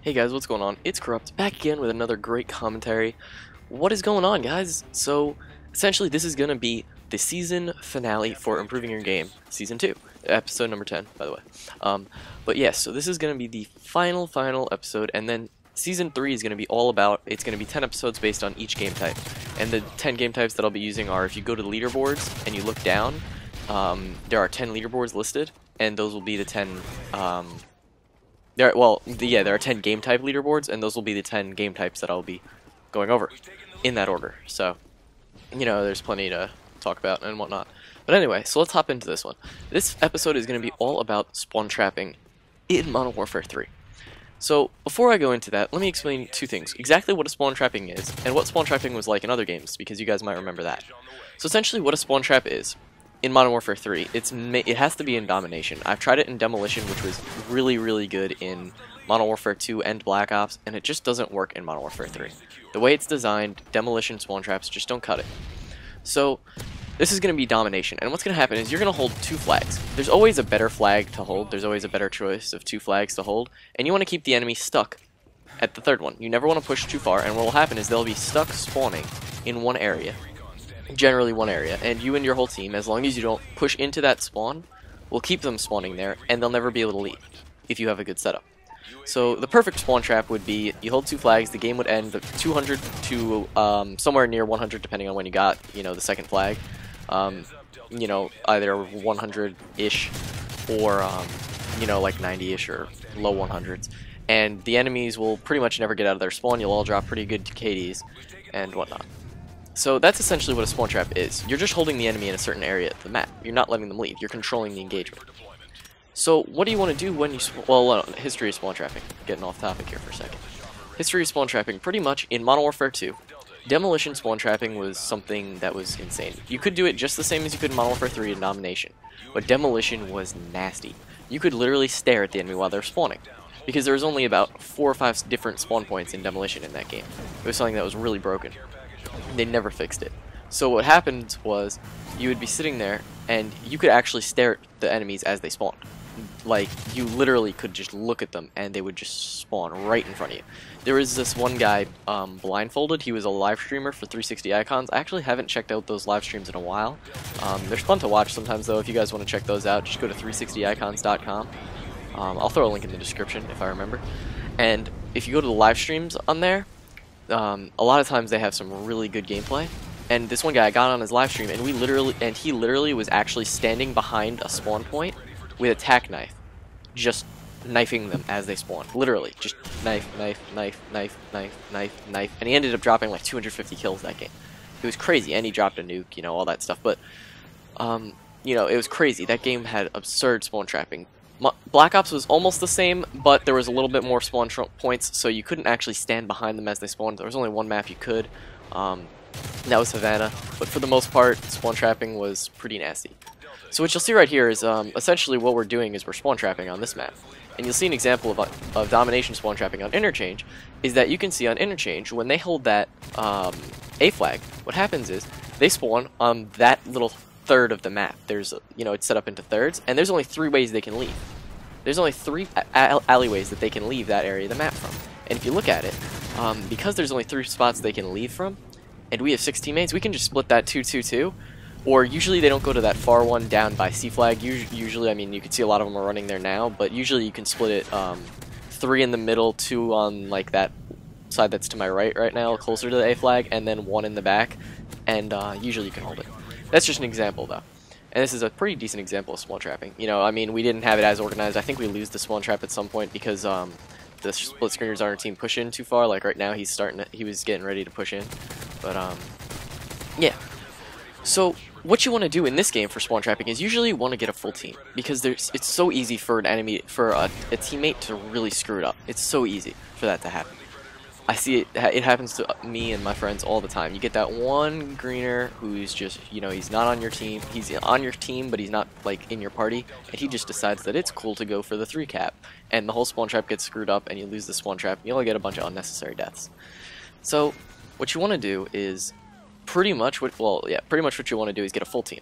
Hey guys, what's going on? It's Corrupt, back again with another great commentary. What is going on, guys? So, essentially this is going to be the season finale for Improving Your Game, Season 2, episode number 10, by the way. But yes, so this is going to be the final episode, and then Season 3 is going to be all about, it's going to be 10 episodes based on each game type. And the 10 game types that I'll be using are, if you go to the leaderboards and you look down, there are 10 leaderboards listed, and those will be the 10, there are 10 game type leaderboards, and those will be the 10 game types that I'll be going over in that order. So, you know, there's plenty to talk about and whatnot. But anyway, so let's hop into this one. This episode is going to be all about spawn trapping in Modern Warfare 3. So, before I go into that, let me explain two things. Exactly what a spawn trapping is, and what spawn trapping was like in other games, because you guys might remember that. So essentially what a spawn trap is, in Modern Warfare 3, it has to be in Domination. I've tried it in Demolition, which was really good in Modern Warfare 2 and Black Ops, and it just doesn't work in Modern Warfare 3. The way it's designed, Demolition spawn traps just don't cut it. So, this is going to be Domination, and what's going to happen is you're going to hold two flags. There's always a better flag to hold, there's always a better choice of two flags to hold, and you want to keep the enemy stuck at the third one. You never want to push too far, and what will happen is they'll be stuck spawning in one area. Generally one area, and you and your whole team, as long as you don't push into that spawn, will keep them spawning there, and they'll never be able to leave if you have a good setup. So the perfect spawn trap would be you hold two flags, the game would end at 200 to somewhere near 100 depending on when you got, you know, the second flag. You know, either 100-ish or you know, like 90-ish or low 100s. And the enemies will pretty much never get out of their spawn. You'll all drop pretty good KDs and whatnot. So that's essentially what a spawn trap is. You're just holding the enemy in a certain area of the map. You're not letting them leave. You're controlling the engagement. So what do you want to do when you... history of spawn trapping. Getting off topic here for a second. History of spawn trapping. Pretty much in Modern Warfare 2, Demolition spawn trapping was something that was insane. You could do it just the same as you could in Modern Warfare 3 in Domination, but Demolition was nasty. You could literally stare at the enemy while they're spawning, because there was only about 4 or 5 different spawn points in Demolition in that game. It was something that was really broken. They never fixed it. So what happened was, you would be sitting there, and you could actually stare at the enemies as they spawned. Like, you literally could just look at them, and they would just spawn right in front of you. There was this one guy, blindfolded. He was a live streamer for 360 Icons. I actually haven't checked out those live streams in a while. They're fun to watch sometimes, though. If you guys want to check those out, just go to 360icons.com. I'll throw a link in the description if I remember. And if you go to the live streams on there, a lot of times they have some really good gameplay, and this one guy got on his live stream, and he literally was actually standing behind a spawn point with a tack knife, just knifing them as they spawned. Literally, just knife, and he ended up dropping like 250 kills that game. It was crazy, and he dropped a nuke, you know, all that stuff. But you know, it was crazy. That game had absurd spawn trapping. Black Ops was almost the same, but there was a little bit more spawn points, so you couldn't actually stand behind them as they spawned. There was only one map you could, that was Havana, but for the most part, spawn trapping was pretty nasty. So what you'll see right here is, essentially what we're doing is we're spawn trapping on this map. And you'll see an example of Domination spawn trapping on Interchange, is that you can see on Interchange, when they hold that A flag, what happens is, they spawn on that little third of the map. There's, you know, it's set up into thirds, and there's only 3 ways they can leave. There's only 3 alleyways that they can leave that area of the map from. And if you look at it, because there's only 3 spots they can leave from, and we have 6 teammates, we can just split that 2-2-2. Or usually they don't go to that far one down by C flag. Usually, I mean, you can see a lot of them are running there now, but usually you can split it 3 in the middle, 2 on like that side that's to my right now, closer to the A flag, and then 1 in the back, and usually you can hold it. That's just an example, though. And this is a pretty decent example of spawn trapping. You know, I mean, we didn't have it as organized. I think we lose the spawn trap at some point because the split screeners on our team push in too far. Like right now, he was getting ready to push in. But yeah. So what you want to do in this game for spawn trapping is usually you want to get a full team, because it's so easy for an enemy, for a teammate to really screw it up. It's so easy for that to happen. I see it happens to me and my friends all the time. You get that one greener who's just, you know, he's not on your team. He's on your team, but he's not, like, in your party. And he just decides that it's cool to go for the 3 cap. And the whole spawn trap gets screwed up, and you lose the spawn trap. And you only get a bunch of unnecessary deaths. So, what you want to do is pretty much what you want to do is get a full team.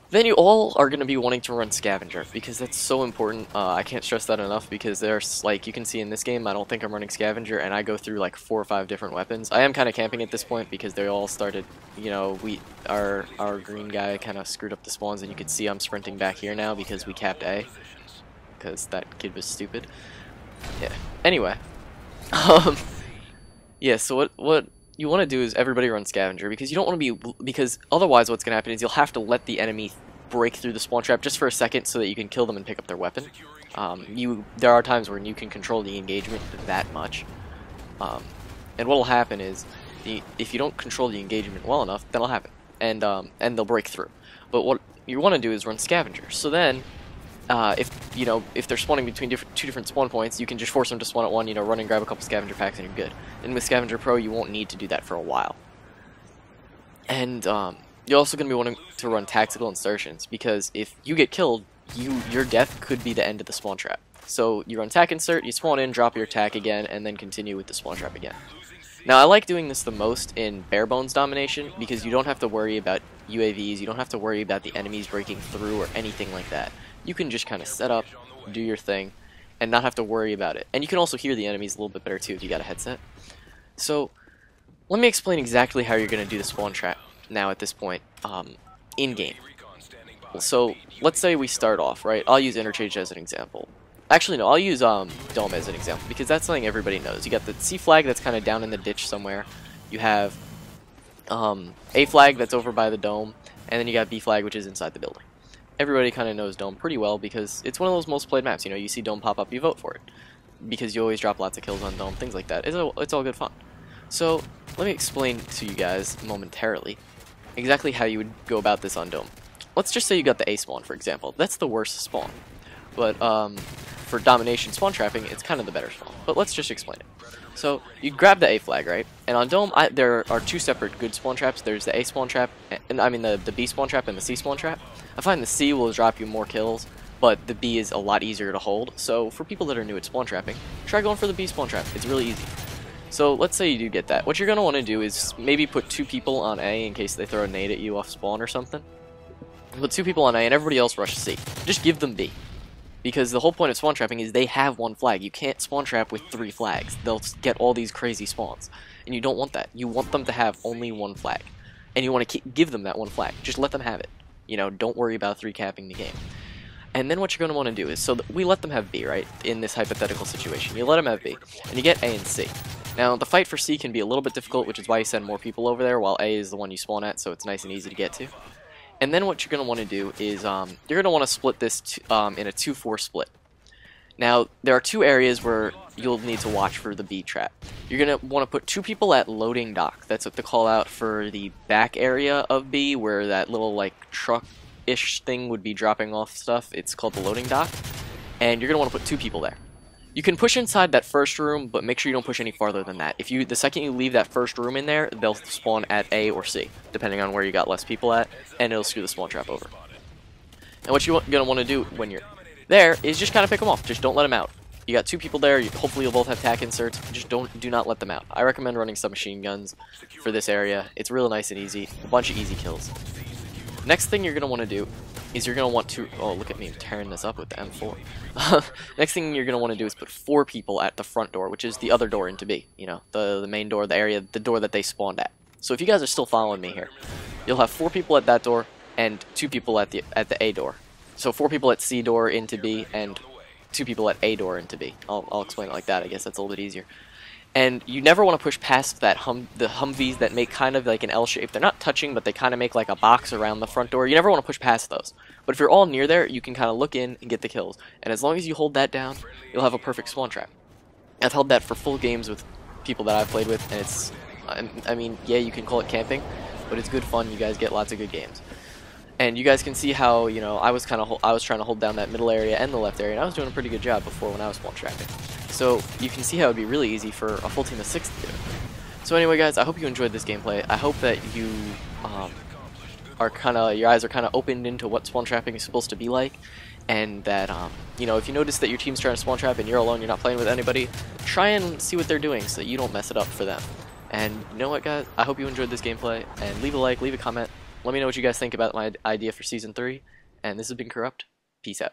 Then you all are going to be wanting to run Scavenger, because that's so important. I can't stress that enough, because there's, like, you can see in this game, I don't think I'm running Scavenger, and I go through like 4 or 5 different weapons. I am kind of camping at this point, because they all started, you know, our green guy kind of screwed up the spawns, and you can see I'm sprinting back here now, because we capped A, because that kid was stupid. Yeah, anyway. Yeah, so what you want to do is everybody run Scavenger, because you don't want to be, because otherwise what's going to happen is you'll have to let the enemy break through the spawn trap just for a second so that you can kill them and pick up their weapon. There are times when you can control the engagement that much, and what'll happen is if you don't control the engagement well enough, that'll happen, and they'll break through. But what you want to do is run Scavenger. So then, if they're spawning between two different spawn points, you can just force them to spawn at one, run and grab a couple Scavenger packs and you're good. And with Scavenger Pro, you won't need to do that for a while. And you're also going to be wanting to run Tactical Insertions, because if you get killed, your death could be the end of the spawn trap. So you run Tac Insert, you spawn in, drop your attack again, and then continue with the spawn trap again. Now I like doing this the most in bare bones domination, because you don't have to worry about UAVs, you don't have to worry about the enemies breaking through or anything like that. You can just kind of set up, do your thing, and not have to worry about it. And you can also hear the enemies a little bit better too if you got a headset. So, let me explain exactly how you're going to do the spawn trap now at this point, in-game. So, let's say we start off, right? I'll use Interchange as an example. Actually, no, I'll use Dome as an example, because that's something everybody knows. You got the C flag that's kind of down in the ditch somewhere. You have A flag that's over by the dome, and then you got B flag, which is inside the building. Everybody kind of knows Dome pretty well, because it's one of those most played maps. You see Dome pop up, you vote for it, because you always drop lots of kills on Dome, things like that. It's all good fun. So let me explain to you guys momentarily exactly how you would go about this on Dome. Let's just say you got the A spawn, for example. That's the worst spawn, but for Domination spawn trapping, it's kind of the better spawn. But let's just explain it. So you grab the A flag, right? And on Dome, there are 2 separate good spawn traps. There's the A spawn trap, and I mean the B spawn trap and the C spawn trap. I find the C will drop you more kills, but the B is a lot easier to hold. So for people that are new at spawn trapping, try going for the B spawn trap. It's really easy. So let's say you do get that. What you're going to want to do is maybe put 2 people on A in case they throw a nade at you off spawn or something. Put 2 people on A and everybody else rush C. Just give them B. Because the whole point of spawn trapping is they have 1 flag. You can't spawn trap with 3 flags. They'll get all these crazy spawns. And you don't want that. You want them to have only 1 flag. And you want to give them that 1 flag. Just let them have it. Don't worry about 3 capping the game. And then what you're going to want to do is, so we let them have B, right? In this hypothetical situation. You let them have B. And you get A and C. Now, the fight for C can be a little bit difficult, which is why you send more people over there, while A is the one you spawn at, so it's nice and easy to get to. And then what you're going to want to do is, you're going to want to split this in a 2-4 split. Now, there are 2 areas where you'll need to watch for the B trap. You're going to want to put 2 people at loading dock. That's what they call out for the back area of B, where that little, like, truck-ish thing would be dropping off stuff. It's called the loading dock. And you're going to want to put 2 people there. You can push inside that first room, but make sure you don't push any farther than that. The second you leave that first room in there, they'll spawn at A or C, depending on where you got less people at, and it'll screw the spawn trap over. And what you're going to want to do when you're there is just kind of pick them off. Just don't let them out. You got 2 people there. Hopefully you'll both have tac inserts. Just do not let them out. I recommend running submachine guns for this area. It's real nice and easy. A bunch of easy kills. Next thing you're going to want to do is you're going to want to... Oh, look at me tearing this up with the M4. Next thing you're going to want to do is put 4 people at the front door, which is the other door into B. The main door, the area, the door that they spawned at. So if you guys are still following me here, you'll have 4 people at that door and 2 people at the A door. So 4 people at C door into B and 2 people at A door into B. I'll explain it like that. I guess that's a little bit easier. And you never want to push past that the Humvees that make kind of like an L shape. They're not touching, but they kind of make like a box around the front door. You never want to push past those. But if you're all near there, you can kind of look in and get the kills. And as long as you hold that down, you'll have a perfect spawn trap. I've held that for full games with people that I've played with, and it's, I mean, yeah, you can call it camping, but it's good fun. You guys get lots of good games. And you guys can see how, I was trying to hold down that middle area and the left area, and I was doing a pretty good job before when I was spawn trapping. So you can see how it would be really easy for a full team of 6 to do it. So anyway, guys, I hope you enjoyed this gameplay. I hope that you your eyes are kind of opened into what spawn trapping is supposed to be like, and that if you notice that your team's trying to spawn trap and you're alone, you're not playing with anybody, try and see what they're doing so that you don't mess it up for them. And you know what, guys? I hope you enjoyed this gameplay, and leave a like, leave a comment. Let me know what you guys think about my idea for Season 3. And this has been Corrupt. Peace out.